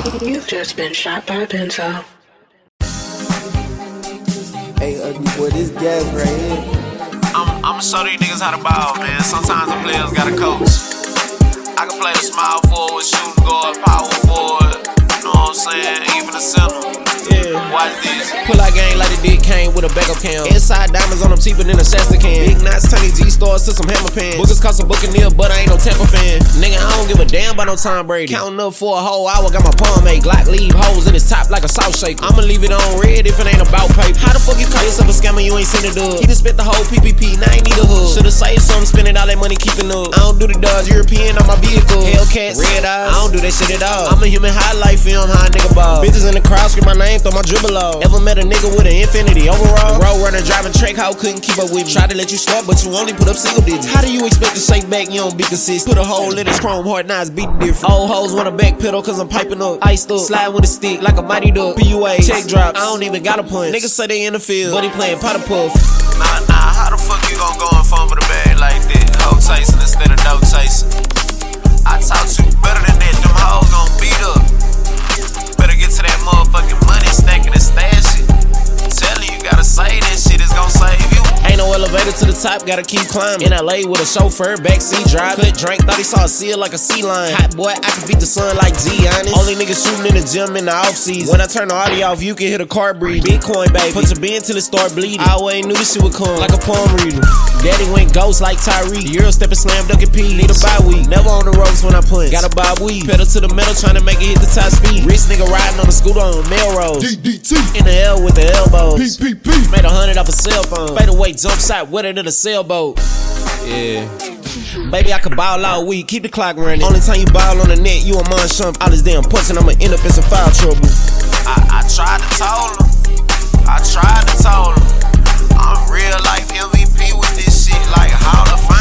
You've just been shot by Benzo. Hey, ugly boy, this gas right here. I'ma show these niggas how to ball, man. Sometimes the players gotta coach. I can play the small forward, shooting guard, power forward. You know what I'm saying? Even the center. Yeah. Watch this. Pull out game like the dick came with a backup cam. Inside diamonds on them cheaper than a Shasta can. Big knots turning G-stars to some hammer pants. Bookers cost a Buccaneer, but I ain't no Tampa fan. Nigga, I don't give a damn about no Tom Brady. Counting up for a whole hour, got my palm made. Glock leave holes in his top like a salt shaker. I'ma leave it on red if it ain't about paper. How the fuck you call yourself a scammer, you ain't seen a dub? He done spent the whole PPP, now I ain't need a hood. Should've saved something, spending all that money keeping up. I don't do the Dodge European on my vehicle. Hellcats, red eyes, I don't do that shit at all. I'm a human high life film, how a nigga ball. Bitches in the crowd scream my name, throw my dribble off. Ever met a nigga with an infinity overall? Road runner driving track, how couldn't keep up with me. Tried to let you start, but you only put up single digits. How do you expect to shake back, you don't be consistent? Put a hole in his chrome heart, now it's beat different. Old hoes wanna back pedal cause I'm piping up. Iced up, slide with a stick like a mighty duck. PUA, check drops, I don't even got a punch. Niggas say they in the field, but he playing pot of puff. Nah, how the fuck you gon' go and fumble the bag like that? Hoe chasing instead of dope chasing. I talk you better than that, them hoes gon' beat up. Better get to that motherfucking money, stacking and stash it. Telling you gotta say that shit is gon' save you. Ain't no elevator to the top, gotta keep climbing. In LA with a chauffeur, backseat drive. Cut drink, thought he saw a seal like a sea lion. Hot boy, I can beat the sun like Giannis. Only niggas shooting in the gym in the off season. When I turn the audio off, you can hear the car breathe. Bitcoin, baby. Put your bin till it start bleeding. I always knew this shit would come like a palm reader. Daddy went ghost like Tyree. Euro stepping, slam dunking P. Need a bye week. Never on the ropes when I punch. Got a bob weed. Pedal to the metal, trying to make it hit the top speed. Rich nigga riding on the scooter on Melrose. DDT. In the L with the elbows. PPP. Made 100 off a cell phone. Fade away, jump shot, wetter than a sailboat. Yeah. Baby, I could ball all week, keep the clock running. Only time you ball on the net, you a mon shump. All this damn punching, I'ma end up in some foul trouble. I tried to tell him. I'm real life MVP with this shit like Hall of Fame.